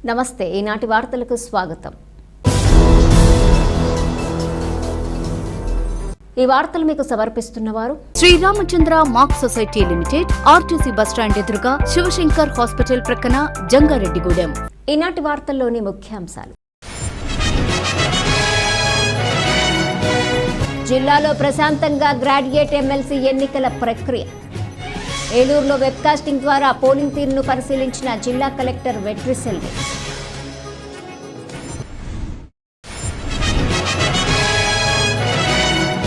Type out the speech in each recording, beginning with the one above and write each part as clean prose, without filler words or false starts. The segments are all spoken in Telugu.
నమస్తే ఈనాటి వార్తలకు స్వాగతం। ఈ వార్తలు మీకు సమర్పిస్తున్నవారు Sriramachandra mark society limited, RTC bus stand ఎదురుగా, శివశంకర్ హాస్పిటల్ ప్రక్కన, జంగారెడ్డిగూడెం। ఈనాటి వార్తల్లోని ముఖ్యాంశాలు: జిల్లాలో ప్రశాంతంగా గ్రాడ్యుయేట్ ఎమ్మెల్సీ ఎన్నికల ప్రక్రియ। ఏలూరులో వెబ్కాస్టింగ్ ద్వారా పోలింగ్ తీరును పరిశీలించిన జిల్లా కలెక్టర్ వెట్రిసెల్వి।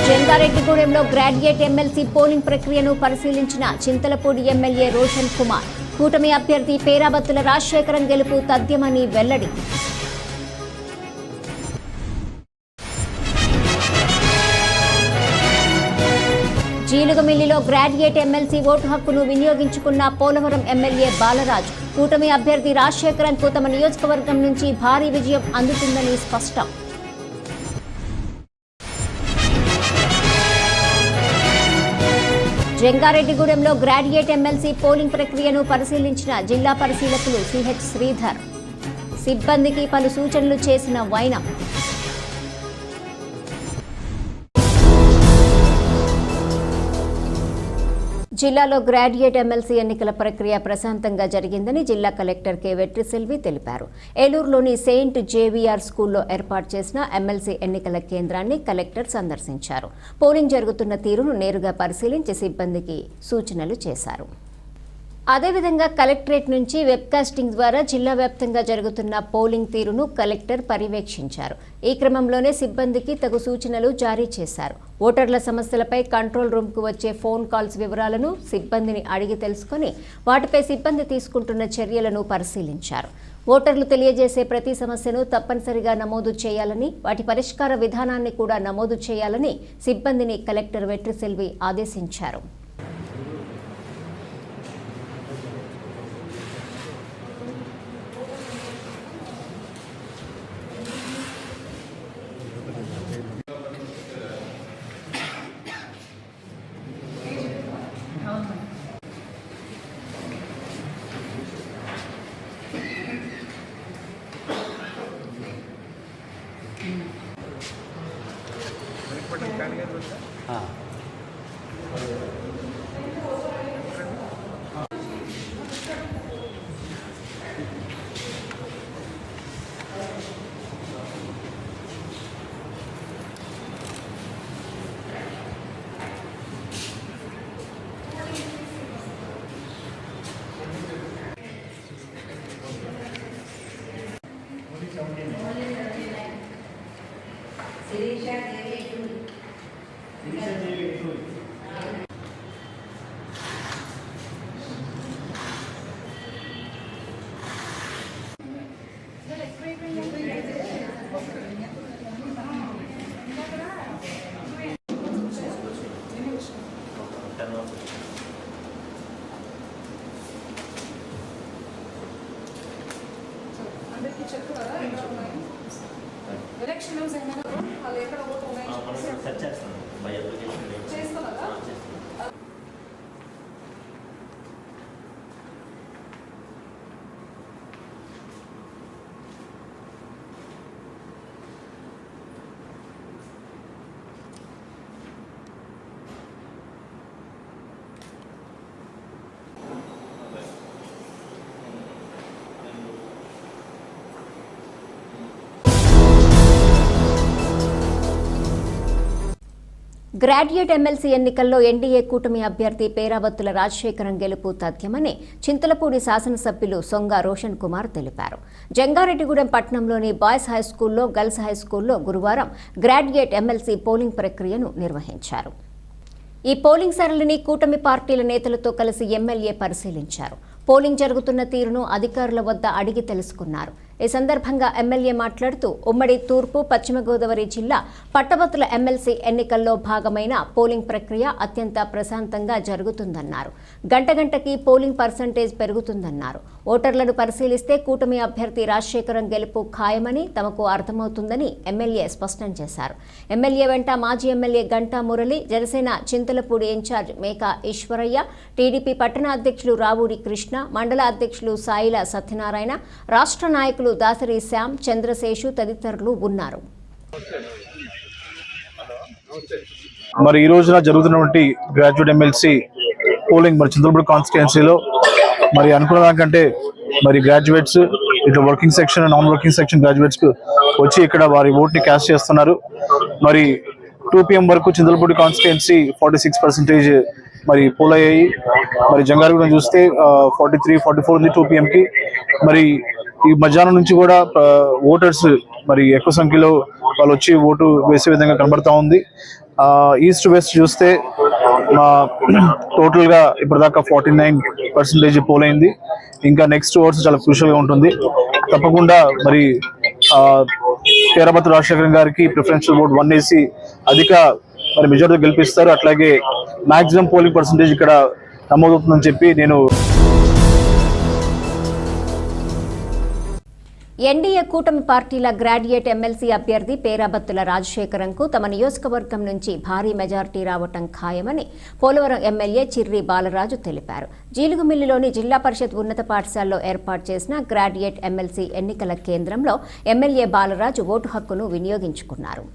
జంగారెడ్డిగూడెంలో గ్రాడ్యుయేట్ ఎమ్మెల్సీ పోలింగ్ ప్రక్రియను పరిశీలించిన చింతలపూడి ఎమ్మెల్యే రోషన్ కుమార్। కూటమి అభ్యర్థి పేరాబత్తుల రాజశేఖరం గెలుపు తథ్యమని వెల్లడి। జీలుగమిల్లిలో గ్రాడ్యుయేట్ ఎమ్మెల్సీ ఓటు హక్కును వినియోగించుకున్న పోలవరం ఎమ్మెల్యే బాలరాజు। కూటమి అభ్యర్థి రాజశేఖరంకు తమ నియోజకవర్గం నుంచి భారీ విజయం అందుతుందని స్పష్టం। జంగారెడ్డిగూడెంలో గ్రాడ్యుయేట్ ఎమ్మెల్సీ పోలింగ్ ప్రక్రియను పరిశీలించిన జిల్లా పరిశీలకులు సిహెచ్ శ్రీధర్। సిబ్బందికి పలు సూచనలు చేసిన వైనం। జిల్లాలో గ్రాడ్యుయేట్ ఎమ్మెల్సీ ఎన్నికల ప్రక్రియ ప్రశాంతంగా జరిగిందని జిల్లా కలెక్టర్ కె వెట్రిసెల్వి తెలిపారు। ఏలూరులోని సెయింట్ జేవిఆర్ స్కూల్లో ఏర్పాటు చేసిన ఎమ్మెల్సీ ఎన్నికల కేంద్రాన్ని కలెక్టర్ సందర్శించారు। పోలింగ్ జరుగుతున్న తీరును నేరుగా పరిశీలించి సిబ్బందికి సూచనలు చేశారు। అదేవిధంగా కలెక్టరేట్ నుంచి వెబ్కాస్టింగ్ ద్వారా జిల్లా వ్యాప్తంగా జరుగుతున్న పోలింగ్ తీరును కలెక్టర్ పర్యవేక్షించారు। ఈ క్రమంలోనే సిబ్బందికి తగు సూచనలు జారీ చేశారు। ఓటర్ల సమస్యలపై కంట్రోల్ రూమ్కు వచ్చే ఫోన్ కాల్స్ వివరాలను సిబ్బందిని అడిగి తెలుసుకుని వాటిపై సిబ్బంది తీసుకుంటున్న చర్యలను పరిశీలించారు। ఓటర్లు తెలియజేసే ప్రతి సమస్యను తప్పనిసరిగా నమోదు చేయాలని, వాటి పరిష్కార విధానాన్ని కూడా నమోదు చేయాలని సిబ్బందిని కలెక్టర్ వెట్రిసెల్వి ఆదేశించారు। గ్రాడ్యుయేట్ ఎమ్మెల్సీ ఎన్నికల్లో ఎన్డీఏ కూటమి అభ్యర్థి పేరాబత్తుల రాజశేఖరం గెలుపు తథ్యమని చింతలపూడి శాసనసభ్యులు సొంగ రోషన్ కుమార్ తెలిపారు। జంగారెడ్డిగూడెం పట్టణంలోని బాయ్స్ హైస్కూల్లో, గర్ల్స్ హైస్కూల్లో గురువారం గ్రాడ్యుయేట్ ఎమ్మెల్సీ పోలింగ్ ప్రక్రియను నిర్వహించారు। ఈ పోలింగ్ సరళిని కూటమి పార్టీల నేతలతో కలిసి ఎమ్మెల్యే పరిశీలించారు। పోలింగ్ జరుగుతున్న తీరును అధికారుల వద్ద అడిగి తెలుసుకున్నారు। ఈ సందర్భంగా ఎమ్మెల్యే మాట్లాడుతూ ఉమ్మడి తూర్పు పశ్చిమ గోదావరి జిల్లా పట్టభద్రుల ఎమ్మెల్సీ ఎన్నికల్లో భాగమైన పోలింగ్ ప్రక్రియ అత్యంత ప్రశాంతంగా జరుగుతుందన్నారు. గంటకి పోలింగ్ పర్సంటేజ్ పెరుగుతుందన్నారు. ఓటర్లను పరిశీలిస్తే కూటమి అభ్యర్థి రాజశేఖరం గెలుపు ఖాయమని తమకు అర్థమవుతుందని ఎమ్మెల్యే స్పష్టం చేశారు. ఎమ్మెల్యే వెంట మాజీ MLA Ganta Murali, Janasena Chintalapudi incharge Meka Eshwaraiah, TDP పట్టణ అధ్యక్షులు రావూరి కృష్ణ, మండల అధ్యక్షులు సాయిల సత్యనారాయణ, రాష్ట్ర నాయకులు దాసరి శ్యామ్, చంద్రశేషు తదితరులు ఉన్నారు. మరి ఈ రోజున జరుగుతున్నటువంటి గ్రాడ్యుయేట్ ఎమ్మెల్సీ పోలింగ్ మరి చింతలపూడి కాన్స్టిట్యుయెన్సీలో మరి అనుకున్న దానికంటే మరి గ్రాడ్యుయేట్స్ ఇట్లా working section, non working section graduates వచ్చి ఇక్కడ వారి ఓట్ని క్యాస్ట్ చేస్తున్నారు. మరి 2 PM వరకు చింతలపూడి కాన్స్టిట్యుయెన్సీ 46% మరి పోల్ అయ్యాయి. మరి జంగారెడ్డిగూడెం చూస్తే 43-44 ఉంది 2 PM కి. మరి ఈ మధ్యాహ్నం నుంచి కూడా ఓటర్స్ మరి ఎక్కువ సంఖ్యలో వాళ్ళు వచ్చి ఓటు వేసే విధంగా కనబడతా ఉంది. ఈస్ట్ వెస్ట్ చూస్తే టోటల్గా ఇప్పటిదాకా 49% పోల్ అయింది. ఇంకా నెక్స్ట్ ఓట్స్ చాలా క్రూషియల్గా ఉంటుంది. తప్పకుండా మరి పేరాబత్తు రాజశేఖరం గారికి ప్రిఫరెన్షియల్ ఓట్ 1 వేసి అధిక మరి మెజారిటీతో గెలిపిస్తారు. అట్లాగే మాక్సిమం పోలింగ్ పర్సంటేజ్ ఇక్కడ నమోదవుతుందని చెప్పి నేను ఎన్డీఏ కూటమి పార్టీల గ్రాడ్యుయేట్ ఎమ్మెల్సీ అభ్యర్థి పేరాబత్తుల రాజశేఖరంకు తమ నియోజకవర్గం నుంచి భారీ మెజారిటీ రావటం ఖాయమని పోలవరం ఎమ్మెల్యే చిర్రి బాలరాజు తెలిపారు. జీలుగుమిల్లిలోని జిల్లా పరిషత్ ఉన్నత పాఠశాలలో ఏర్పాటు చేసిన గ్రాడ్యుయేట్ ఎమ్మెల్సీ ఎన్నికల కేంద్రంలో ఎమ్మెల్యే బాలరాజు ఓటు హక్కును వినియోగించుకున్నారు.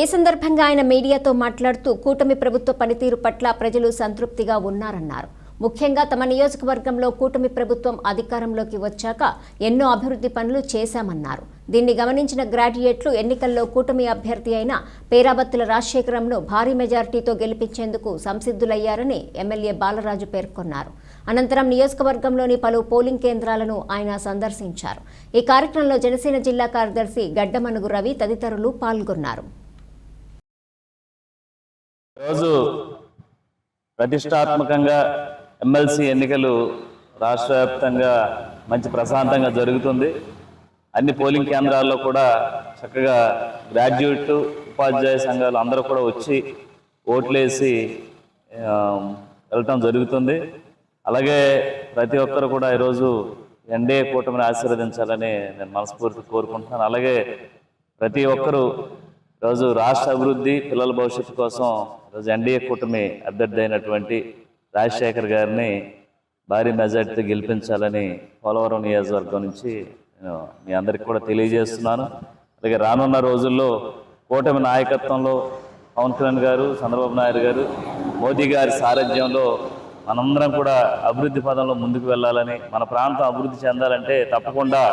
ఈ సందర్భంగా ఆయన మీడియాతో మాట్లాడుతూ కూటమి ప్రభుత్వ పనితీరు పట్ల ప్రజలు సంతృప్తిగా ఉన్నారన్నారు. ముఖ్యంగా తమ నియోజకవర్గంలో కూటమి ప్రభుత్వం అధికారంలోకి వచ్చాక ఎన్నో అభివృద్ధి పనులు చేశామన్నారు. దీన్ని గమనించిన గ్రాడ్యుయేట్లు ఎన్నికల్లో కూటమి అభ్యర్థి అయిన పేరాబత్తుల రాజశేఖరంను భారీ మెజారిటీతో గెలిపించేందుకు సంసిద్ధులయ్యారని ఎమ్మెల్యే బాలరాజు పేర్కొన్నారు. అనంతరం నియోజకవర్గంలోని పలు పోలింగ్ కేంద్రాలను ఆయన సందర్శించారు. ఈ కార్యక్రమంలో జనసేన జిల్లా కార్యదర్శి గడ్డమనుగు రవి తదితరులు పాల్గొన్నారు. ప్రతిష్టాత్మకంగా ఎమ్మెల్సీ ఎన్నికలు రాష్ట్ర వ్యాప్తంగా మంచి ప్రశాంతంగా జరుగుతుంది. అన్ని పోలింగ్ కేంద్రాల్లో కూడా చక్కగా గ్రాడ్యుయేట్ ఉపాధ్యాయ సంఘాలు అందరూ కూడా వచ్చి ఓట్లేసి వెళ్ళటం జరుగుతుంది. అలాగే ప్రతి ఒక్కరు కూడా ఈరోజు ఎన్డీఏ కూటమిని ఆశీర్వదించాలని నేను మనస్ఫూర్తి కోరుకుంటున్నాను. అలాగే ప్రతి ఒక్కరూ ఈరోజు రాష్ట్ర అభివృద్ధి, పిల్లల భవిష్యత్తు కోసం ఈరోజు ఎన్డీఏ కూటమి అభ్యర్థి అయినటువంటి రాజశేఖర్ గారిని భారీ మెజార్టీతో గెలిపించాలని పోలవరం నియోజకవర్గం నుంచి నేను మీ అందరికీ కూడా తెలియజేస్తున్నాను. అలాగే రానున్న రోజుల్లో కూటమి నాయకత్వంలో పవన్ కళ్యాణ్ గారు, చంద్రబాబు నాయుడు గారు, మోదీ గారి సారథ్యంలో మనందరం కూడా అభివృద్ధి పదంలో ముందుకు వెళ్ళాలని, మన ప్రాంతం అభివృద్ధి చెందాలంటే తప్పకుండా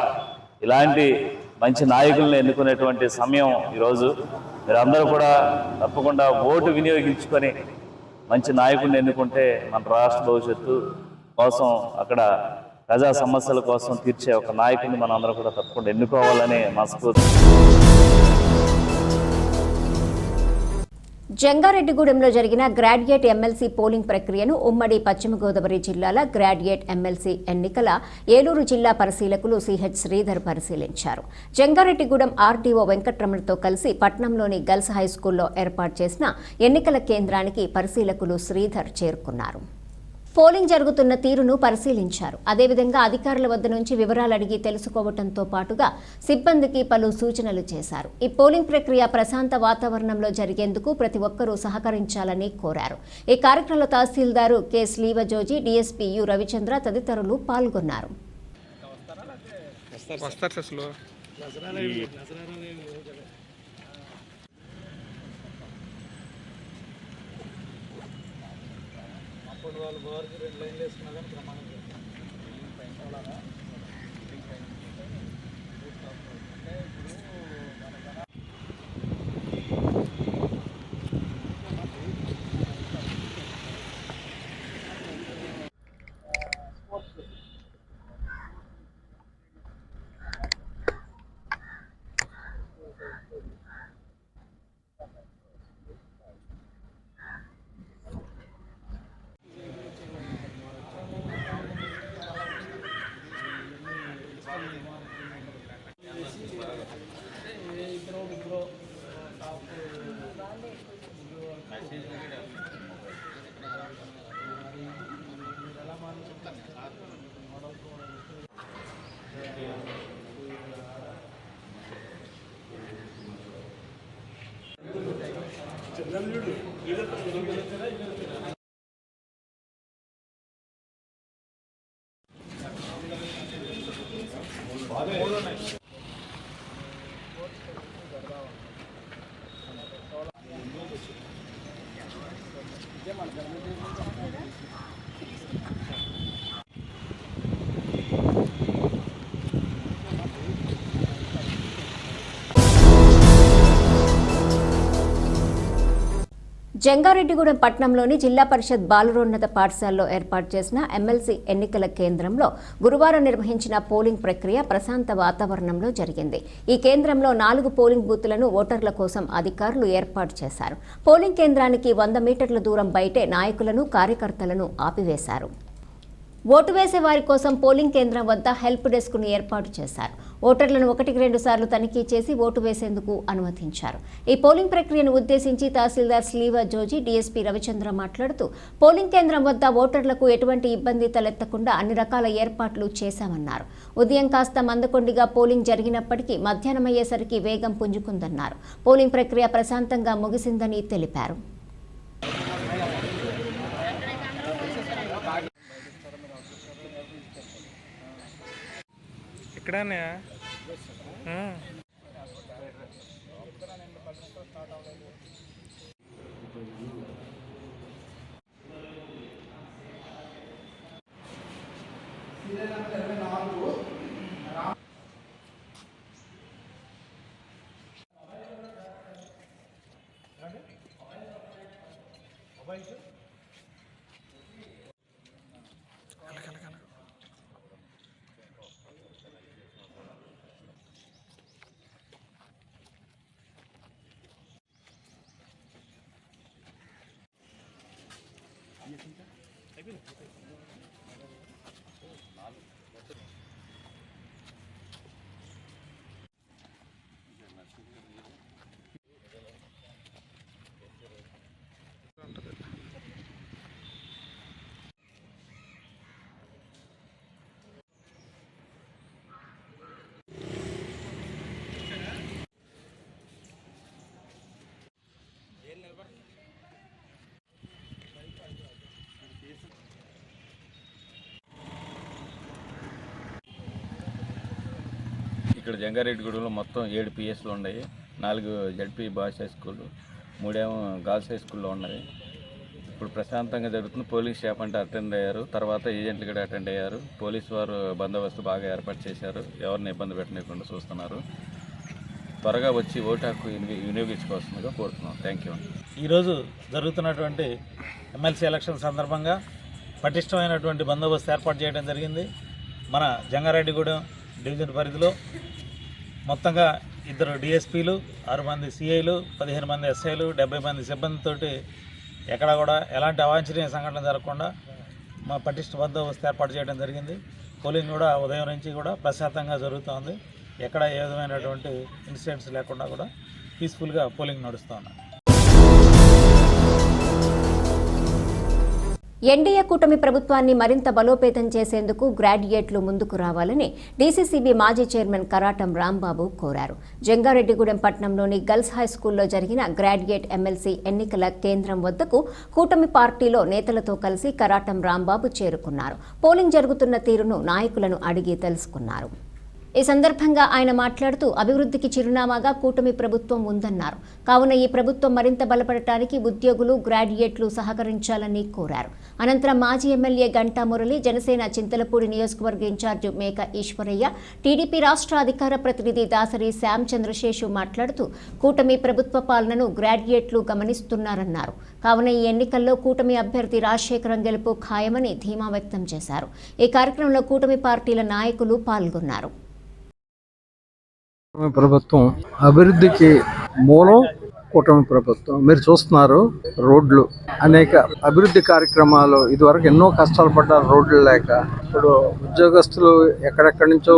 ఇలాంటి మంచి నాయకులను ఎన్నుకునేటువంటి సమయం ఈరోజు. మీరందరూ కూడా తప్పకుండా ఓటు వినియోగించుకొని మంచి నాయకుడిని ఎన్నుకుంటే మన రాష్ట్ర భవిష్యత్తు కోసం, అక్కడ ప్రజా సమస్యల కోసం తీర్చే ఒక నాయకుడిని మనం అందరూ కూడా తప్పకుండా ఎన్నుకోవాలని మనస్ఫూర్తి. జంగారెడ్డిగూడెంలో జరిగిన గ్రాడ్యుయేట్ ఎమ్మెల్సీ పోలింగ్ ప్రక్రియను ఉమ్మడి పశ్చిమ గోదావరి జిల్లాల గ్రాడ్యుయేట్ ఎమ్మెల్సీ ఎన్నికల ఏలూరు జిల్లా పరిశీలకులు సిహెచ్ శ్రీధర్ పరిశీలించారు. జంగారెడ్డిగూడెం ఆర్డీఓ వెంకట్రమణతో కలిసి పట్నంలోని గర్ల్స్ హైస్కూల్లో ఏర్పాటు చేసిన ఎన్నికల కేంద్రానికి పరిశీలకులు శ్రీధర్ చేరుకున్నారు. పోలింగ్ జరుగుతున్న తీరును పరిశీలించారు. అదేవిధంగా అధికారుల వద్ద నుంచి వివరాలు అడిగి తెలుసుకోవడంతో పాటుగా సిబ్బందికి పలు సూచనలు చేశారు. ఈ పోలింగ్ ప్రక్రియ ప్రశాంత వాతావరణంలో జరిగేందుకు ప్రతి ఒక్కరూ సహకరించాలని కోరారు. ఈ కార్యక్రమంలో tahsildar K Srivajoji, DSP U Ravichandra తదితరులు పాల్గొన్నారు. వాళ్ళు బార్కి 2 లైన్లు వేసుకున్నా కానీ ప్రమాణం చేస్తారు. జంగారెడ్డిగూడెం పట్టణంలోని జిల్లా పరిషత్ బాలురోన్నత పాఠశాలలో ఏర్పాటు చేసిన ఎమ్మెల్సీ ఎన్నికల కేంద్రంలో గురువారం నిర్వహించిన పోలింగ్ ప్రక్రియ ప్రశాంత వాతావరణంలో జరిగింది. ఈ కేంద్రంలో 4 పోలింగ్ బూతులను ఓటర్ల కోసం అధికారులు ఏర్పాటు చేశారు. పోలింగ్ కేంద్రానికి 100 మీటర్ల దూరం బయటే నాయకులను, కార్యకర్తలను ఆపివేశారు. ఓటు వేసే వారి కోసం పోలింగ్ కేంద్రం వద్ద హెల్ప్ డెస్క్ ను ఏర్పాటు చేశారు. ఓటర్లను 1-2 సార్లు తనిఖీ చేసి ఓటు వేసేందుకు అనుమతించారు. ఈ పోలింగ్ ప్రక్రియను ఉద్దేశించి తహసీల్దార్ స్లీవా జోజీ, డీఎస్పీ రవిచంద్ర మాట్లాడుతూ పోలింగ్ కేంద్రం వద్ద ఓటర్లకు ఎటువంటి ఇబ్బంది తలెత్తకుండా అన్ని రకాల ఏర్పాట్లు చేశామన్నారు. ఉదయం కాస్త మందకొండిగా పోలింగ్ జరిగినప్పటికీ మధ్యాహ్నం అయ్యేసరికి వేగం పుంజుకుందన్నారు. పోలింగ్ ప్రక్రియ ప్రశాంతంగా ముగిసిందని తెలిపారు. ఇక్కడనే ఇక్కడ జంగారెడ్డిగూడెంలో మొత్తం 7 పిఎస్లు ఉన్నాయి. 4 జడ్పీ బాయ్స్ హై స్కూళ్ళు, 3 ఏమో గర్ల్స్ హై స్కూల్లో ఉన్నాయి. ఇప్పుడు ప్రశాంతంగా జరుగుతుంది. పోలీస్ స్టాఫ్ అంటే అటెండ్ అయ్యారు, తర్వాత ఏజెంట్లు కూడా అటెండ్ అయ్యారు. పోలీసు వారు బందోబస్తు బాగా ఏర్పాటు చేశారు. ఎవరిని ఇబ్బంది పెట్టకుండా చూస్తున్నారు. త్వరగా వచ్చి ఓటు హక్కు వినియోగించుకోవాల్సిందిగా కోరుతున్నాం. Thank you. ఈరోజు జరుగుతున్నటువంటి ఎమ్మెల్సీ ఎలక్షన్ సందర్భంగా పటిష్టమైనటువంటి బందోబస్తు ఏర్పాటు చేయడం జరిగింది. మన జంగారెడ్డిగూడెం డివిజన్ పరిధిలో మొత్తంగా 2 డిఎస్పీలు, 6 మంది సిఐలు, 15 మంది ఎస్ఐలు, 70 మంది సిబ్బందితోటి ఎక్కడ కూడా ఎలాంటి అవాంఛనీయ సంఘటన జరగకుండా మా పటిష్ట బందోబస్తు ఏర్పాటు చేయడం జరిగింది. పోలింగ్ కూడా ఉదయం నుంచి కూడా ప్రశాంతంగా జరుగుతోంది. ఎక్కడ ఏ విధమైనటువంటి ఇన్సిడెంట్స్ లేకుండా కూడా పీస్ఫుల్గా పోలింగ్ నడుస్తోంది. ఎన్డీఏ కూటమి ప్రభుత్వాన్ని మరింత బలోపేతం చేసేందుకు గ్రాడ్యుయేట్లు ముందుకు రావాలని డీసీసీబీ మాజీ చైర్మన్ కరాటం రాంబాబు కోరారు. జంగారెడ్డిగూడెం పట్టణంలోని గర్ల్స్ హై స్కూల్లో జరిగిన గ్రాడ్యుయేట్ ఎమ్మెల్సీ ఎన్నికల కేంద్రం వద్దకు కూటమి పార్టీలో నేతలతో కలిసి కరాటం రాంబాబు చేరుకున్నారు. పోలింగ్ జరుగుతున్న తీరును నాయకులను అడిగి తెలుసుకున్నారు. ఈ సందర్భంగా ఆయన మాట్లాడుతూ అభివృద్ధికి చిరునామాగా కూటమి ప్రభుత్వం ఉందన్నారు. కావున ఈ ప్రభుత్వం మరింత బలపడటానికి ఉద్యోగులు, గ్రాడ్యుయేట్లు సహకరించాలని కోరారు. అనంతరం మాజీ ఎమ్మెల్యే గంటా మురళి, జనసేన చింతలపూడి నియోజకవర్గ ఇన్ఛార్జి మేక ఈశ్వరయ్య, టీడీపీ రాష్ట్ర అధికార ప్రతినిధి దాసరి శ్యామ్ చంద్రశేషు మాట్లాడుతూ కూటమి ప్రభుత్వ పాలనను గ్రాడ్యుయేట్లు గమనిస్తున్నారన్నారు. కావున ఈ ఎన్నికల్లో కూటమి అభ్యర్థి రాజశేఖరం గెలుపు ఖాయమని ధీమా వ్యక్తం చేశారు. ఈ కార్యక్రమంలో కూటమి పార్టీల నాయకులు పాల్గొన్నారు. ప్రభుత్వం అభివృద్ధికి మూలం కూటమి ప్రభుత్వం. మీరు చూస్తున్నారు, రోడ్లు, అనేక అభివృద్ధి కార్యక్రమాలు. ఇదివరకు ఎన్నో కష్టాలు పడ్డారు రోడ్లు లేక. ఇప్పుడు ఉద్యోగస్తులు ఎక్కడెక్కడి నుంచో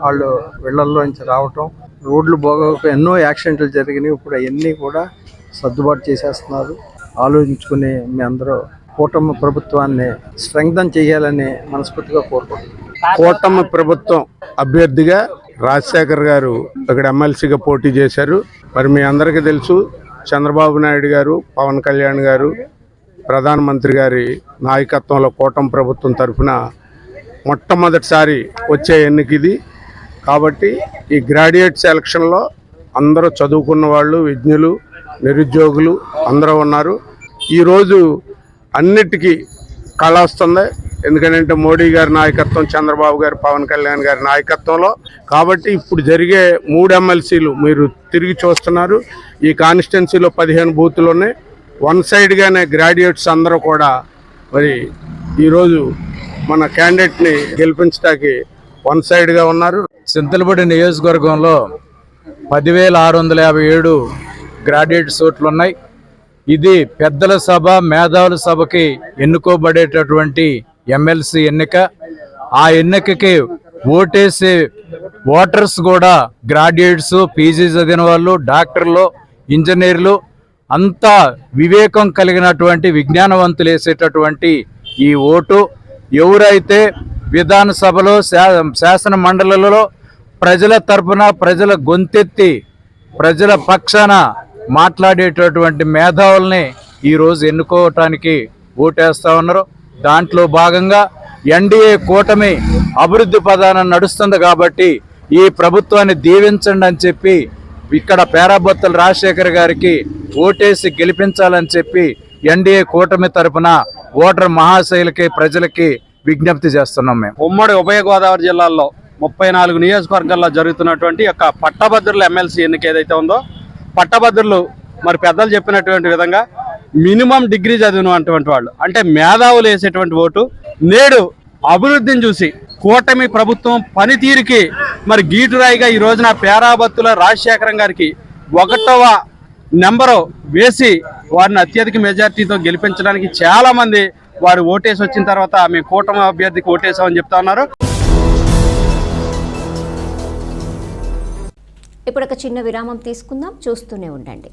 వాళ్ళు ఇళ్లల్లో నుంచి రావటం, రోడ్లు బాగోక ఎన్నో యాక్సిడెంట్లు జరిగినాయి. ఇప్పుడు అవన్నీ కూడా సర్దుబాటు చేసేస్తున్నారు. ఆలోచించుకుని మీ అందరూ కూటమి ప్రభుత్వాన్ని స్ట్రెంగ్థన్ చేయాలని మనస్ఫూర్తిగా కోరుకుంటున్నాం. కూటమి ప్రభుత్వం అభ్యర్థిగా రాజశేఖర్ గారు ఇక్కడ ఎమ్మెల్సీగా పోటీ చేశారు. మరి మీ అందరికీ తెలుసు, చంద్రబాబు నాయుడు గారు, పవన్ కళ్యాణ్ గారు, ప్రధానమంత్రి గారి నాయకత్వంలో కూటమి ప్రభుత్వం తరఫున మొట్టమొదటిసారి వచ్చే ఎన్నిక ఇది. కాబట్టి ఈ గ్రాడ్యుయేట్ సెలక్షన్లో అందరూ చదువుకున్న వాళ్ళు, విజ్ఞులు, నిరుద్యోగులు అందరూ ఉన్నారు. ఈరోజు అన్నిటికీ కళ వస్తుంది. ఎందుకంటే మోడీ గారి నాయకత్వం, చంద్రబాబు గారు, పవన్ కళ్యాణ్ గారి నాయకత్వంలో. కాబట్టి ఇప్పుడు జరిగే 3 ఎమ్మెల్సీలు మీరు తిరిగి చూస్తున్నారు. ఈ కాన్స్టిట్యున్సీలో 15 బూతులు ఉన్నాయి. వన్ సైడ్గానే గ్రాడ్యుయేట్స్ అందరూ కూడా మరి ఈరోజు మన క్యాండిడేట్ని గెలిపించడానికి వన్ సైడ్గా ఉన్నారు. చింతలపూడి నియోజకవర్గంలో 10,657 గ్రాడ్యుయేట్ సీట్లు ఉన్నాయి. ఇది పెద్దల సభ, మేధావుల సభకి ఎన్నుకోబడేటటువంటి ఎమ్మెల్సీ ఎన్నిక. ఆ ఎన్నికకి ఓటేసే ఓటర్స్ కూడా గ్రాడ్యుయేట్స్, పీజీ చదివిన వాళ్ళు, డాక్టర్లు, ఇంజనీర్లు అంతా వివేకం కలిగినటువంటి విజ్ఞానవంతులు వేసేటటువంటి ఈ ఓటు ఎవరైతే విధానసభలో, శాసన మండలిలో ప్రజల తరపున, ప్రజల గొంతెత్తి ప్రజల పక్షాన మాట్లాడేటటువంటి మేధావుల్ని ఈరోజు ఎన్నుకోవటానికి ఓటేస్తూ ఉన్నారు. దాంట్లో భాగంగా ఎన్డీఏ కూటమి అభివృద్ధి పదాన నడుస్తుంది కాబట్టి ఈ ప్రభుత్వాన్ని దీవించండి అని చెప్పి ఇక్కడ పేరాబొత్తల రాజశేఖర్ గారికి ఓటేసి గెలిపించాలని చెప్పి ఎన్డీఏ కూటమి తరపున ఓటర్ మహాశైలకి, ప్రజలకి విజ్ఞప్తి చేస్తున్నాం. మేము ఉమ్మడి ఉభయ గోదావరి జిల్లాల్లో 34 నియోజకవర్గాల్లో జరుగుతున్నటువంటి యొక్క పట్టభద్రుల ఎమ్మెల్సీ ఎన్నిక ఏదైతే ఉందో, పట్టభద్రులు మరి పెద్దలు చెప్పినటువంటి విధంగా మినిమం డిగ్రీ చదివినటువంటి వాళ్ళు, అంటే మేధావులు వేసేటువంటి ఓటు. నేడు అభివృద్ధిని చూసి కూటమి ప్రభుత్వం పనితీరుకి మరి గీటురాయిగా ఈ రోజున పేరాబత్తుల రాజశేఖరం గారికి 1వ నెంబరు వేసి వారిని అత్యధిక మెజార్టీతో గెలిపించడానికి చాలా మంది వారు ఓటేసి వచ్చిన తర్వాత మేము కూటమి అభ్యర్థికి ఓటేసామని చెప్తా ఉన్నారు. ఇప్పుడు ఒక చిన్న విరామం తీసుకుందాం, చూస్తూనే ఉండండి.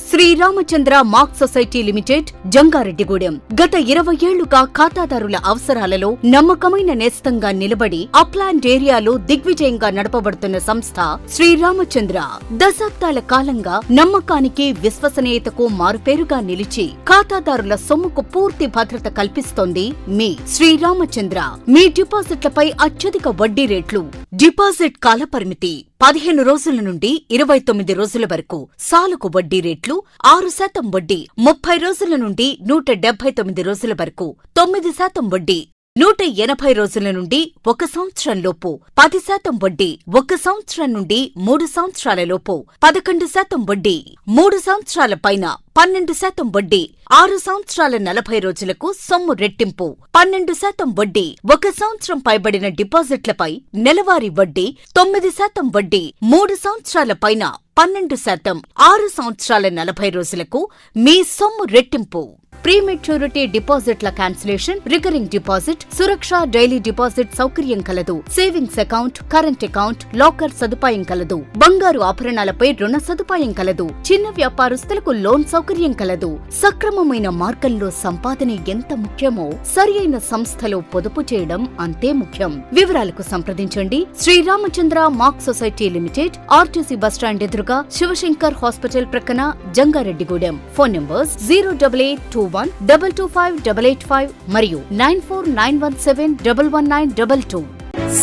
Sriramachandra mark society limited, Jangareddygudem. గత 20 ఏళ్లుగా ఖాతాదారుల అవసరాలలో నమ్మకమైన నేస్తంగా నిలబడి అప్లాండ్ ఏరియాలో దిగ్విజయంగా నడపబడుతున్న సంస్థ శ్రీరామచంద్ర. దశాబ్దాల కాలంగా నమ్మకానికి, విశ్వసనీయతకు మారుపేరుగా నిలిచి ఖాతాదారుల సొమ్ముకు పూర్తి భద్రత కల్పిస్తోంది మీ శ్రీరామచంద్ర. మీ డిపాజిట్లపై అత్యధిక వడ్డీ రేట్లు, డిపాజిట్ కాలపరిమితి 15 రోజుల నుండి 29 రోజుల వరకు, సాలుకు వడ్డీ రేట్లు 6% వడ్డీ, 30 రోజుల నుండి 179 రోజుల వరకు, 9% వడ్డీ, 180 రోజుల నుండి 1 సంవత్సరం లోపు 10% వడ్డీ, 1 సంవత్సరం నుండి 3 సంవత్సరాల లోపు 11% వడ్డీ, 3 సంవత్సరాల పైన 12% వడ్డీ, 6 సంవత్సరాల 40 రోజులకు సొమ్ము రెట్టింపు 12% వడ్డీ, 1 సంవత్సరం పైబడిన డిపాజిట్లపై నెలవారీ వడ్డీ 9% వడ్డీ, 3 సంవత్సరాల పైన 12%, 6 సంవత్సరాల 40 రోజులకు మీ సొమ్ము రెట్టింపు. ప్రీమెచ్యూరిటీ డిపాజిట్ల క్యాన్సిలేషన్, రికరింగ్ డిపాజిట్, సురక్ష డైలీ డిపాజిట్ సౌకర్యం కలదు. Savings account, current account, locker సదుపాయం కలదు. బంగారు ఆభరణాలపై రుణ సదుపాయం కలదు. చిన్న వ్యాపారస్తులకు లోన్ సౌకర్యం కలదు. సక్రమమైన మార్గంలో సంపాదన ఎంత ముఖ్యమో సరియైన సంస్థలో పొదుపు చేయడం అంతే ముఖ్యం. వివరాలకు సంప్రదించండి. Sriramachandra mark society limited, RTC bus stand ఎదురుగా, శివశంకర్ హాస్పిటల్ ప్రక్కన, జంగారెడ్డిగూడెం. ఫోన్ నంబర్స్ 08821225885 మరియు 9491711922.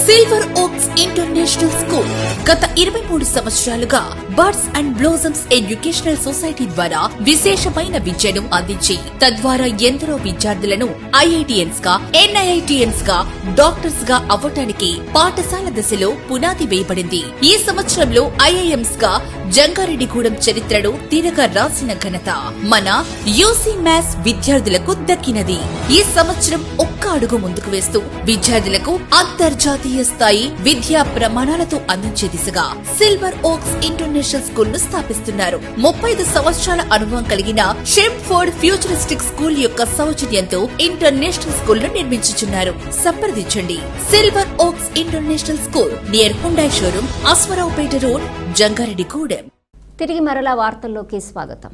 సిల్వర్ ఓక్స్ ఇంటర్నేషనల్ స్కూల్ గత 23 సంవత్సరాలుగా birds and blossoms educational society ద్వారా విశేషమైన విద్యను అందించి తద్వారా ఎందరో విద్యార్థులను ఐఐటిఎన్స్ గా, ఎన్ఐఐటిఎన్స్ గా, డాక్టర్స్ గా అవ్వటానికి పాఠశాల దశలో పునాది వేయబడింది. ఈ సంవత్సరంలో ఐఐఎంస్ గా జంగారెడ్డిగూడెం చరిత్రను తిరగ రాసిన ఘనత మన యూసీ మ్యాథ్స్ విద్యార్థులకు దక్కినది. ఈ సంవత్సరం ఒక్క అడుగు ముందుకు వేస్తూ విద్యార్థులకు అంతర్జాతీయ స్థాయి విద్యా ప్రమాణాలతో అందించే దిశగా సిల్వర్ ఓక్స్ ఇంటర్నేషనల్ స్కూల్ ను స్థాపిస్తున్నారు. 35 సంవత్సరాల అనుభవం కలిగిన షెంఫోర్డ్ ఫ్యూచరిస్టిక్ స్కూల్ యొక్క సౌజన్యంతో ఇంటర్నేషనల్ స్కూల్ ను నిర్మించుచున్నారు. సంప్రదించండి. Silver oaks international school near Hyundai showroom, Aswaraopeta road, Jangareddygudem. తిరిగి మరలా వార్తల్లోకి స్వాగతం.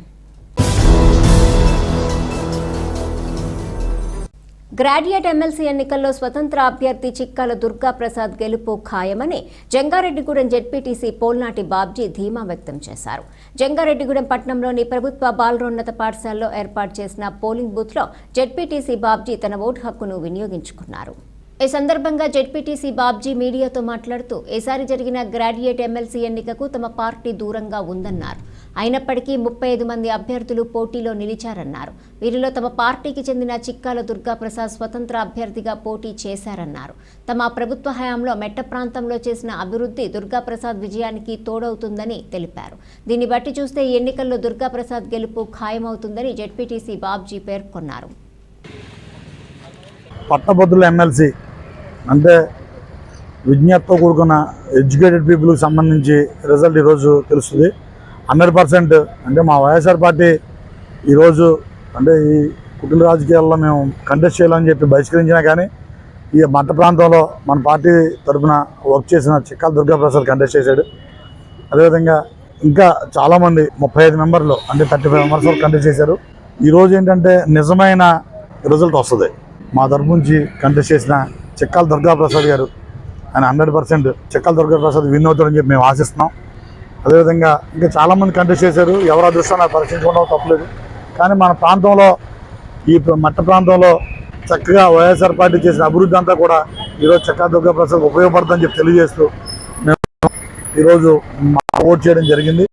గ్రాడ్యుయేట్ ఎమ్మెల్సీ ఎన్నికల్లో స్వతంత్ర అభ్యర్థి చిక్కాల దుర్గా ప్రసాద్ గెలుపు ఖాయమని జంగారెడ్డిగూడెం జెడ్పీటీసీ పోల్నాటి బాబ్జీ ధీమా వ్యక్తం చేశారు. జంగారెడ్డిగూడెం పట్టణంలోని ప్రభుత్వ బాలురోన్నత పాఠశాలలో ఏర్పాటు చేసిన పోలింగ్ బూత్లో జెడ్పీటీసీ బాబ్జీ తన ఓటు హక్కును వినియోగించుకున్నారు. ఈ సందర్భంగా జెడ్పీటీసీ బాబ్జీ మీడియాతో మాట్లాడుతూ ఈసారి జరిగిన గ్రాడ్యుయేట్ ఎమ్మెల్సీ ఎన్నికకు తమ పార్టీ దూరంగా ఉందన్నారు. అయినప్పటికీ 35 మంది అభ్యర్థులు పోటీలో నిలిచారన్నారు. వీరిలో తమ పార్టీకి చెందిన చిక్కాల దుర్గా ప్రసాద్ స్వతంత్ర అభ్యర్థిగా పోటీ చేశారన్నారు. తమ ప్రభుత్వ హయాంలో మెట్ట ప్రాంతంలో చేసిన అభివృద్ధి దుర్గా ప్రసాద్ విజయానికి తోడవుతుందని తెలిపారు. దీన్ని బట్టి చూస్తే ఈ ఎన్నికల్లో దుర్గా ప్రసాద్ గెలుపు ఖాయమవుతుందని జెడ్పీటీసీ బాబ్జీ పేర్కొన్నారు. పట్టభద్రుల ఎమ్మెల్సీ అంటే విజ్ఞతతో కూడుకున్న ఎడ్యుకేటెడ్ పీపుల్కి సంబంధించి రిజల్ట్ ఈరోజు తెలుస్తుంది. 100% అంటే మా వైఎస్ఆర్ పార్టీ ఈరోజు అంటే ఈ కుటుంబ రాజకీయాల్లో మేము కంటెస్ట్ చేయాలని చెప్పి బహిష్కరించినా కానీ ఈ మట్ట ప్రాంతంలో మన పార్టీ తరఫున వర్క్ చేసిన చిక్కాల దుర్గా ప్రసాద్ కంటెస్ట్ చేశాడు. అదేవిధంగా ఇంకా చాలామంది 35 మెంబర్లు అంటే 35 మెంబర్స్ వరకు కంటెస్ట్ చేశారు. ఈరోజు ఏంటంటే నిజమైన రిజల్ట్ వస్తుంది. మా తరఫు నుంచి కంటెస్ట్ చేసిన చిక్కాల దుర్గా ప్రసాద్ గారు ఆయన 100% చిక్కాల దుర్గా ప్రసాద్ విన్ అవుతారని చెప్పి మేము ఆశిస్తున్నాం. అదేవిధంగా ఇంకా చాలామంది కంటెస్ట్ చేశారు. ఎవరు అదృష్టాన్ని పరీక్షించుకోవడం తప్పలేదు. కానీ మన ప్రాంతంలో ఈ మట్ట ప్రాంతంలో చక్కగా వైఎస్ఆర్ పార్టీ చేసిన అభివృద్ధి అంతా కూడా ఈరోజు చిక్కాల దుర్గా ప్రసాద్ ఉపయోగపడుతుందని చెప్పి తెలియజేస్తూ మేము ఈరోజు ఓట్ చేయడం జరిగింది.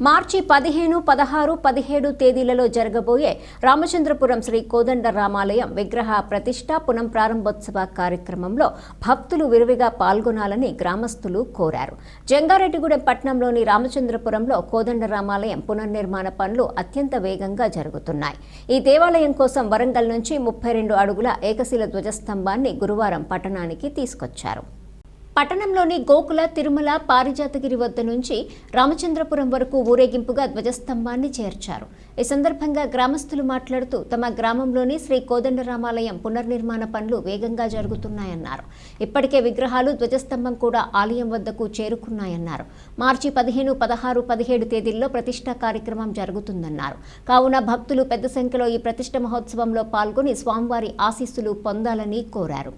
మార్చి 15, 16, 17 తేదీలలో జరగబోయే రామచంద్రపురం శ్రీ కోదండ రామాలయం విగ్రహ ప్రతిష్ఠ పునః ప్రారంభోత్సవ కార్యక్రమంలో భక్తులు విరివిగా పాల్గొనాలని గ్రామస్తులు కోరారు. జంగారెడ్డిగూడెం పట్టణంలోని రామచంద్రపురంలో కోదండ రామాలయం పునర్నిర్మాణ పనులు అత్యంత వేగంగా జరుగుతున్నాయి. ఈ దేవాలయం కోసం వరంగల్ నుంచి 32 అడుగుల ఏకశిల ధ్వజస్తంభాన్ని గురువారం పట్టణానికి తీసుకొచ్చారు. పట్టణంలోని గోకుల, తిరుమల, పారిజాతగిరి వద్ద నుంచి రామచంద్రపురం వరకు ఊరేగింపుగా ధ్వజస్తంభాన్ని చేర్చారు. ఈ సందర్భంగా గ్రామస్తులు మాట్లాడుతూ తమ గ్రామంలోని శ్రీ కోదండరామాలయం పునర్నిర్మాణ పనులు వేగంగా జరుగుతున్నాయన్నారు. ఇప్పటికే విగ్రహాలు, ధ్వజస్తంభం కూడా ఆలయం వద్దకు చేరుకున్నాయన్నారు. మార్చి 15, 16, 17 తేదీల్లో ప్రతిష్ఠా కార్యక్రమం జరుగుతుందన్నారు. కావున భక్తులు పెద్ద సంఖ్యలో ఈ ప్రతిష్ఠ మహోత్సవంలో పాల్గొని స్వామివారి ఆశీస్సులు పొందాలని కోరారు.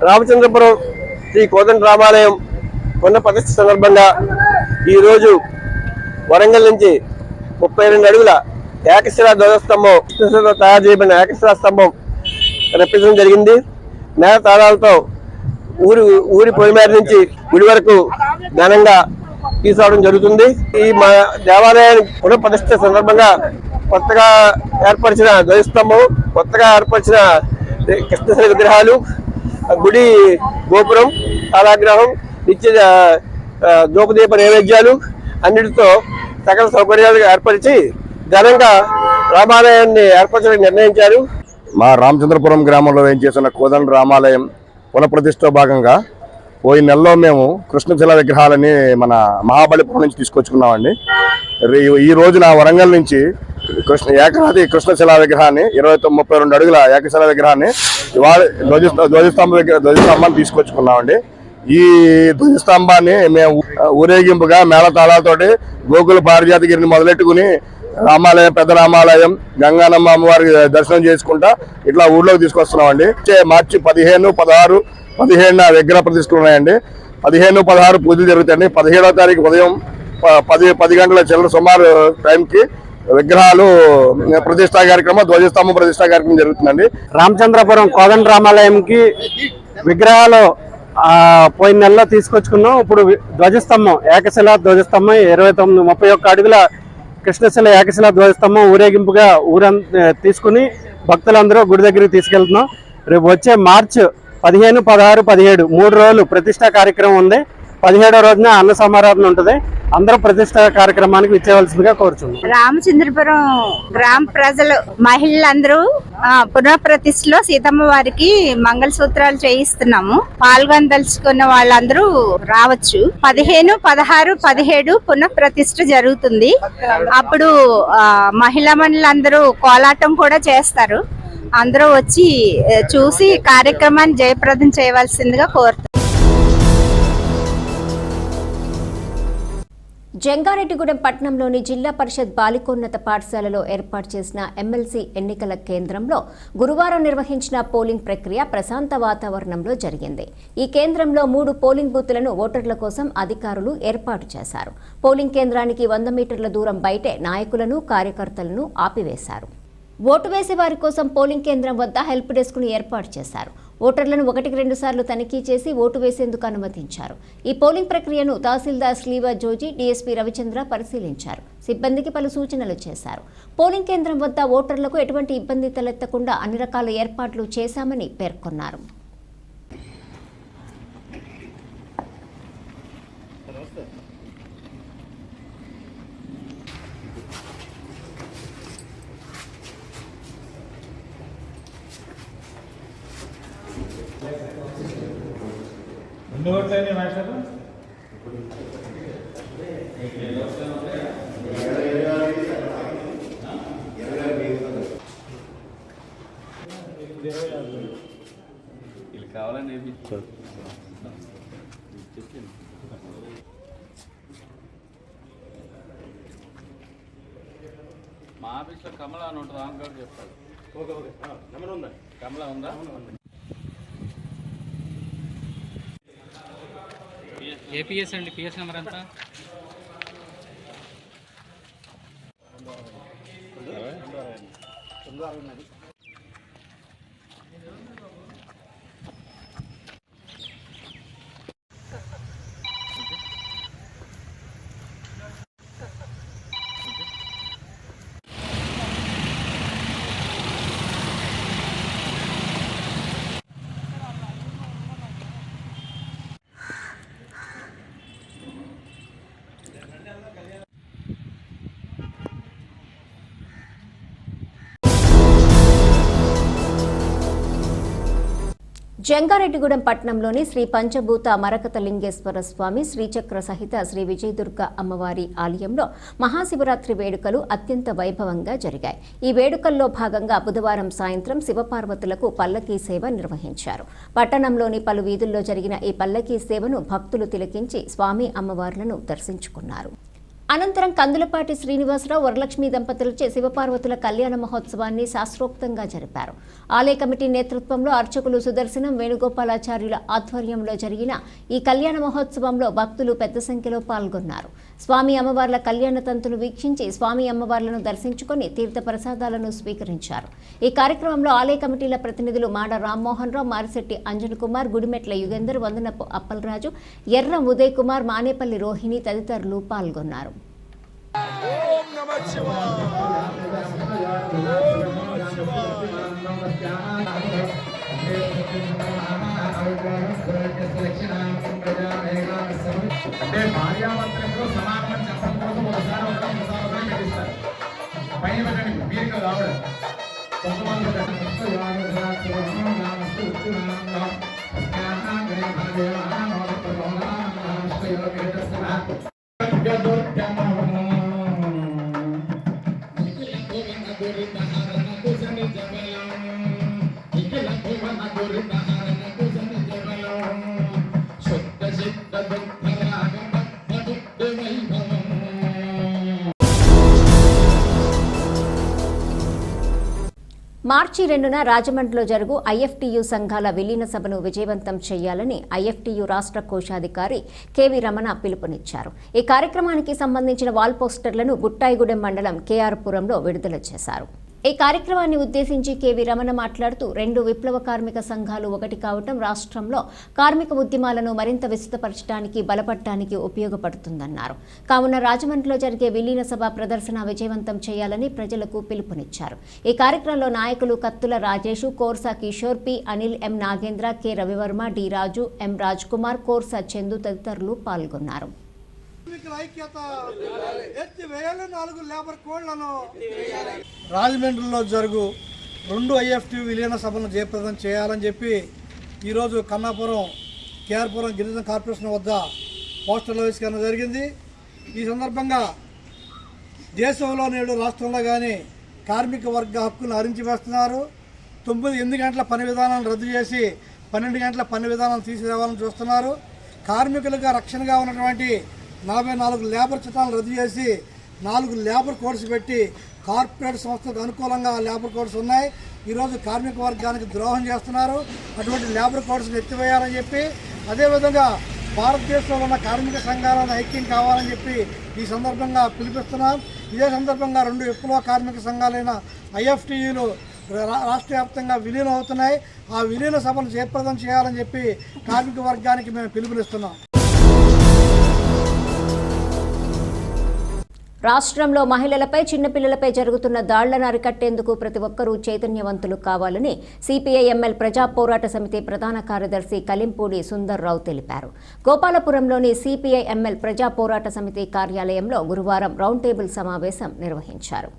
రామచంద్రపురం శ్రీ కోదండ రామాలయం పునః ప్రతిష్ఠ సందర్భంగా ఈరోజు వరంగల్ నుంచి 32 అడుగుల ఏకశిలా ధ్వజస్తంభం తయారు చేయబడిన ఏకశిలా స్తంభం రప్పించడం జరిగింది. నేల తాళాలతో ఊరి పొలిమేర నుంచి గుడి వరకు ఘనంగా తీసుకురావడం జరుగుతుంది. ఈ మా దేవాలయాన్ని పునః ప్రతిష్ఠ సందర్భంగా కొత్తగా ఏర్పరిచిన ధ్వజస్తంభం, కొత్తగా ఏర్పరిచిన కృష్ణశిల విగ్రహాలు, గుడి గోపురం, కాలాగ్రహం, నిత్య ధూపదీప నైవేద్యాలు అన్నిటితో సకల సౌకర్యాలు ఏర్పరిచి ఘనంగా రామాలయాన్ని ఏర్పరచడానికి నిర్ణయించారు. మా రామచంద్రపురం గ్రామంలో ఏం చేసిన కోదండ రామాలయం పునఃప్రతిష్ఠలో భాగంగా పోయిన నెలలో మేము కృష్ణశిల విగ్రహాలని మన మహాబలిపురం నుంచి తీసుకొచ్చుకున్నామండి. ఈ రోజున వరంగల్ నుంచి ఏకరాతి కృష్ణశిలా విగ్రహాన్ని 32 అడుగుల ఏకశిలా విగ్రహాన్ని ఇవాళ ధ్వజస్తంభాన్ని తీసుకొచ్చుకున్నామండి. ఈ ధ్వజస్తంభాన్ని మేము ఊరేగింపుగా మేళతాళాలతోటి గోకుల పారిజాతగిరిని మొదలెట్టుకుని రామాలయం, పెద్ద రామాలయం, గంగానమ్మ అమ్మవారి దర్శనం చేసుకుంటా ఇట్లా ఊర్లోకి తీసుకొస్తున్నామండి. మార్చి 15, 16, 17 విగ్రహ ప్రతిష్ఠలు ఉన్నాయండి. 15, 16 పూజలు జరుగుతాయండి. 17వ తారీఖు ఉదయం 10 గంటల చిల్లర సుమారు టైంకి విగ్రహాలు ప్రతిష్టా కార్యక్రమం, ధ్వజస్తంభం ప్రతిష్టా కార్యక్రమం జరుగుతుందండి. రామచంద్రపురం కోదండ రామాలయంకి విగ్రహాలు పోయిన నెలలో తీసుకొచ్చుకున్నాం. ఇప్పుడు ధ్వజస్తంభం, ఏకశిలా ధ్వజస్తంభం 31 అడుగుల కృష్ణశిల ఏకశిలా ధ్వజస్తంభం ఊరేగింపుగా తీసుకుని భక్తులందరూ గుడి దగ్గరికి తీసుకెళ్తున్నాం. రేపు వచ్చే మార్చి 15, 16, 17 3 రోజులు ప్రతిష్టా కార్యక్రమం ఉంది. 17వ రోజున అన్న సమారాధన ఉంటుంది. అందరూ ప్రతిష్ట కార్యక్రమానికి విచ్చేయవలసిందిగా కోరుచున్నాం. రామచంద్రపురం గ్రామ ప్రజలు మహిళలందరూ పునఃప్రతిష్ఠలో సీతమ్మ వారికి మంగళసూత్రాలు చేయిస్తున్నాము. పాల్గొనదలుచుకున్న వాళ్ళందరూ రావచ్చు. 15, 16, 17 పునఃప్రతిష్ఠ జరుగుతుంది. అప్పుడు మహిళా మండలందరూ కోలాటం కూడా చేస్తారు. అందరూ వచ్చి చూసి కార్యక్రమాన్ని జయప్రదం చేయవలసిందిగా కోరుతున్నాం. జంగారెడ్డిగూడెం పట్టణంలోని జిల్లా పరిషత్ బాలికోన్నత పాఠశాలలో ఏర్పాటు చేసిన ఎమ్మెల్సీ ఎన్నికల కేంద్రంలో గురువారం నిర్వహించిన పోలింగ్ ప్రక్రియ ప్రశాంత వాతావరణంలో జరిగింది. ఈ కేంద్రంలో 3 పోలింగ్ బూతులను ఓటర్ల కోసం అధికారులు ఏర్పాటు చేశారు. పోలింగ్ కేంద్రానికి 100 మీటర్ల దూరం బయటే నాయకులను, కార్యకర్తలను ఆపివేశారు. ఓటు వేసే వారి కోసం పోలింగ్ కేంద్రం వద్ద హెల్ప్ డెస్క్ ను ఏర్పాటు చేశారు. ఓటర్లను 1-2 సార్లు తనిఖీ చేసి ఓటు వేసేందుకు అనుమతించారు. ఈ పోలింగ్ ప్రక్రియను తహసీల్దార్ శ్లీవా జోజీ, డీఎస్పీ రవిచంద్ర పరిశీలించారు. సిబ్బందికి పలు సూచనలు చేశారు. పోలింగ్ కేంద్రం వద్ద ఓటర్లకు ఎటువంటి ఇబ్బంది తలెత్తకుండా అన్ని రకాల ఏర్పాట్లు చేశామని పేర్కొన్నారు. మా ఆఫీస్లో కమల అని ఉంటుంది, ఆమె కూడా చెప్తారు. కమల ఉందా? ఏపీఎస్ అండి. పిఎస్ నెంబర్ ఎంత? జంగారెడ్డిగూడెం పట్టణంలోని శ్రీ పంచభూత మరకత లింగేశ్వర స్వామి శ్రీచక్ర సహిత శ్రీ విజయదుర్గ అమ్మవారి ఆలయంలో మహాశివరాత్రి వేడుకలు అత్యంత వైభవంగా జరిగాయి. ఈ వేడుకల్లో భాగంగా బుధవారం సాయంత్రం శివపార్వతులకు పల్లకీ సేవ నిర్వహించారు. పట్టణంలోని పలు వీధుల్లో జరిగిన ఈ పల్లకీ సేవను భక్తులు తిలకించి స్వామి అమ్మవార్లను దర్శించుకున్నారు. అనంతరం కందులపాటి శ్రీనివాసరావు, వరలక్ష్మి దంపతులచే శివపార్వతుల కళ్యాణ మహోత్సవాన్ని శాస్త్రోక్తంగా జరిపారు. ఆలయ కమిటీ నేతృత్వంలో అర్చకులు సుదర్శనం, వేణుగోపాలాచార్యుల ఆధ్వర్యంలో జరిగిన ఈ కళ్యాణ మహోత్సవంలో భక్తులు పెద్ద సంఖ్యలో పాల్గొన్నారు. స్వామి అమ్మవార్ల కళ్యాణ తంతును వీక్షించి స్వామి అమ్మవార్లను దర్శించుకొని తీర్థ ప్రసాదాలను స్వీకరించారు. ఈ కార్యక్రమంలో ఆలయ కమిటీల ప్రతినిధులు మాడ రామ్మోహన్ రావు, మారిశెట్టి అంజన్ కుమార్, గుడిమెట్ల యుగేందర్, వందనపు అప్పలరాజు, ఎర్ర ఉదయ్ కుమార్, మానేపల్లి రోహిణి తదితరులు పాల్గొన్నారు. అంటే భార్యాభర్తలకు సమానమని చెప్పడం కోసం ఒకసారి పెట్టిస్తారు. పైన పెట్టండి, మీరు రావడం మార్చి 2న రాజమండ్రిలో జరుగు ఐఎఫ్టీయూ సంఘాల విలీన సభను విజయవంతం చేయాలని ఐఎఫ్టీయూ రాష్ట్ర కోశాధికారి కెవి రమణ పిలుపునిచ్చారు. ఈ కార్యక్రమానికి సంబంధించిన వాల్ పోస్టర్లను బుట్టాయిగూడెం మండలం కేఆర్ పురంలో విడుదల చేశారు. ఈ కార్యక్రమాన్ని ఉద్దేశించి కేవీ రమణ మాట్లాడుతూ 2 విప్లవ కార్మిక సంఘాలు ఒకటి కావటం రాష్ట్రంలో కార్మిక ఉద్యమాలను మరింత విస్తృతపరచడానికి బలపడటానికి ఉపయోగపడుతుందన్నారు. కావున రాజమండ్రిలో జరిగే విలీన సభ ప్రదర్శన విజయవంతం చేయాలని ప్రజలకు పిలుపునిచ్చారు. ఈ కార్యక్రమంలో నాయకులు కత్తుల రాజేషు, కోర్సా కిషోర్, పి అనిల్, ఎం నాగేంద్ర, కె రవివర్మ, డి రాజు, ఎం రాజ్ కుమార్, కోర్సా చందు తదితరులు పాల్గొన్నారు. రాజమండ్రిలో జరుగు 2 IFT విలీన సభను జయప్రదం చేయాలని చెప్పి ఈరోజు కన్నాపురం కేఆర్పురం గిరిజన కార్పొరేషన్ వద్ద పోస్టర్లు ఆవిష్కరణ జరిగింది. ఈ సందర్భంగా దేశంలో నేడు రాష్ట్రంలో కానీ కార్మిక వర్గ హక్కును హరించి వేస్తున్నారు. 8 గంటల పని విధానాన్ని రద్దు చేసి 12 గంటల పని విధానాన్ని తీసుకురావాలని చూస్తున్నారు. కార్మికులుగా రక్షణగా ఉన్నటువంటి 44 లేబర్ చట్టాలను రద్దు చేసి 4 లేబర్ కోడ్స్ పెట్టి కార్పొరేట్ సంస్థలకు అనుకూలంగా లేబర్ కోడ్స్ ఉన్నాయి. ఈరోజు కార్మిక వర్గానికి ద్రోహం చేస్తున్నారు. అటువంటి లేబర్ కోడ్స్ని ఎత్తివేయాలని చెప్పి, అదేవిధంగా భారతదేశంలో ఉన్న కార్మిక సంఘాలను ఐక్యం కావాలని చెప్పి ఈ సందర్భంగా పిలిపిస్తున్నాం. ఇదే సందర్భంగా 2 విప్లవ కార్మిక సంఘాలైన IFTUలు రాష్ట్ర వ్యాప్తంగా విలీనం అవుతున్నాయి. ఆ విలీన సభను జయప్రదం చేయాలని చెప్పి కార్మిక వర్గానికి మేము పిలుపునిస్తున్నాం. రాష్ట్రంలో మహిళలపై, చిన్నపిల్లలపై జరుగుతున్న దాళ్లను అరికట్టేందుకు ప్రతి ఒక్కరూ చైతన్యవంతులు కావాలని CPI-ML ప్రజా పోరాట సమితి ప్రధాన కార్యదర్శి కలింపూడి సుందర్రావు తెలిపారు. గోపాలపురంలోని CPI-ML ప్రజా పోరాట సమితి కార్యాలయంలో గురువారం రౌండ్ టేబుల్ సమావేశం నిర్వహించారు.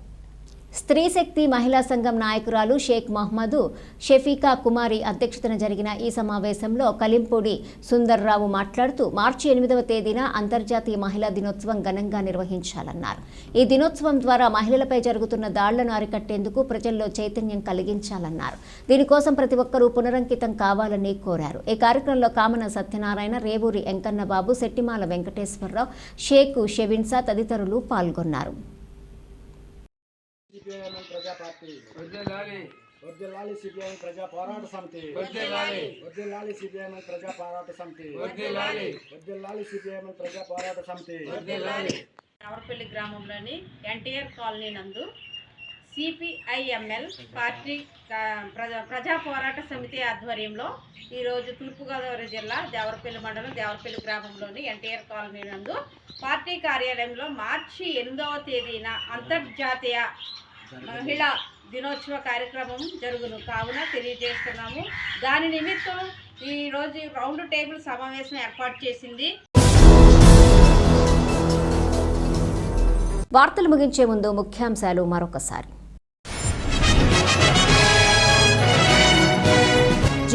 స్త్రీ శక్తి మహిళా సంఘం నాయకురాలు షేక్ మహ్మదు షఫీకా కుమారి అధ్యక్షతన జరిగిన ఈ సమావేశంలో కలింపూడి సుందర్రావు మాట్లాడుతూ మార్చి 8వ తేదీన అంతర్జాతీయ మహిళా దినోత్సవం ఘనంగా నిర్వహించాలన్నారు. ఈ దినోత్సవం ద్వారా మహిళలపై జరుగుతున్న దాళ్లను అరికట్టేందుకు ప్రజల్లో చైతన్యం కలిగించాలన్నారు. దీనికోసం ప్రతి ఒక్కరూ పునరంకితం కావాలని కోరారు. ఈ కార్యక్రమంలో కామన సత్యనారాయణ, రేవూరి వెంకన్నబాబు, శెట్టిమాల వెంకటేశ్వరరావు, షేకు షెవిన్సా తదితరులు పాల్గొన్నారు. CPI-ML ప్రజా పార్టీ వర్ధిల్లాలి CPI-ML ప్రజా పోరాట సమితి వర్ధిల్లాలి CPI-ML ప్రజా పోరాట సమితి వర్ధిల్లాలి CPI-ML ప్రజా పోరాట సమితి వర్ధిల్లాలి. దేవరపల్లి గ్రామంలోని ఎన్టీఆర్ కాలనీ నందు CPI-ML పార్టీ ప్రజా పోరాట సమితి ఆధ్వర్యంలో ఈరోజు తూర్పుగోదావరి జిల్లా దేవరపల్లి మండలం దేవరపల్లి గ్రామంలోని ఎన్టీఆర్ కాలనీ నందు పార్టీ కార్యాలయంలో మార్చి 8వ తేదీన అంతర్జాతీయ మహిళా దినోత్సవ కార్యక్రమం జరుగును కావున తెలియజేస్తున్నాము. దాని నిమిత్తం ఈరోజు రౌండ్ టేబుల్ సమావేశం ఏర్పాటు చేసింది. వార్తలు ముగించే ముందు ముఖ్యాంశాలు మరొకసారి.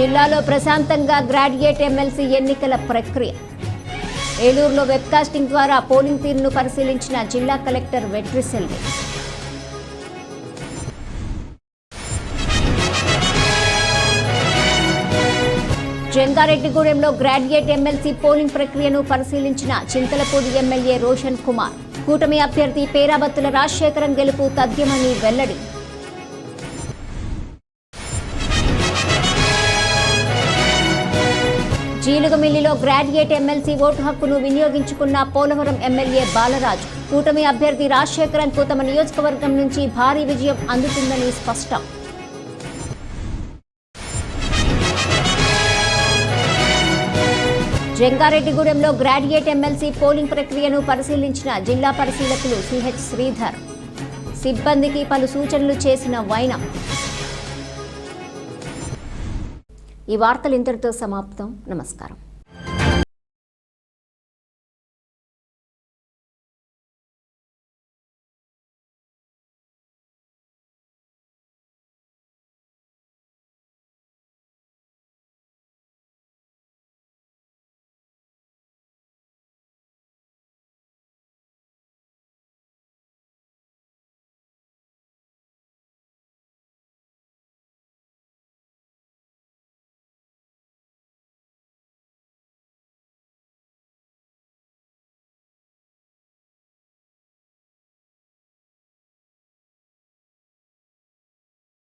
జిల్లాలో ప్రశాంతంగా గ్రాడ్యుయేట్ ఎమ్మెల్సీ ఎన్నికల ప్రక్రియ. ఏలూరులో వెబ్కాస్టింగ్ ద్వారా పోలింగ్ తీరును పరిశీలించిన జిల్లా కలెక్టర్ వెట్రిసెల్వి. జంగారెడ్డిగూడెంలో గ్రాడ్యుయేట్ ఎమ్మెల్సీ పోలింగ్ ప్రక్రియను పరిశీలించిన చింతలపూడి ఎమ్మెల్యే రోషన్ కుమార్. కూటమి అభ్యర్థి పేరాబత్తుల రాజశేఖరన్ గెలుపు తథ్యమని వెల్లడి. జీలుగమిల్లిలో గ్రాడ్యుయేట్ ఎమ్మెల్సీ ఓటు హక్కును వినియోగించుకున్న పోలవరం ఎమ్మెల్యే బాలరాజు. కూటమి అభ్యర్థి రాజశేఖరన్కు తమ నియోజకవర్గం నుంచి భారీ విజయం అందుతుందని స్పష్టం. జంగారెడ్డిగూడెంలో గ్రాడ్యుయేట్ ఎమ్మెల్సీ పోలింగ్ ప్రక్రియను పరిశీలించిన జిల్లా పరిశీలకులు CH శ్రీధర్. సిబ్బందికి పలు సూచనలు చేసిన వైనం. ఈ వార్తలు ఇంతటితో సమాప్తం. నమస్కారం.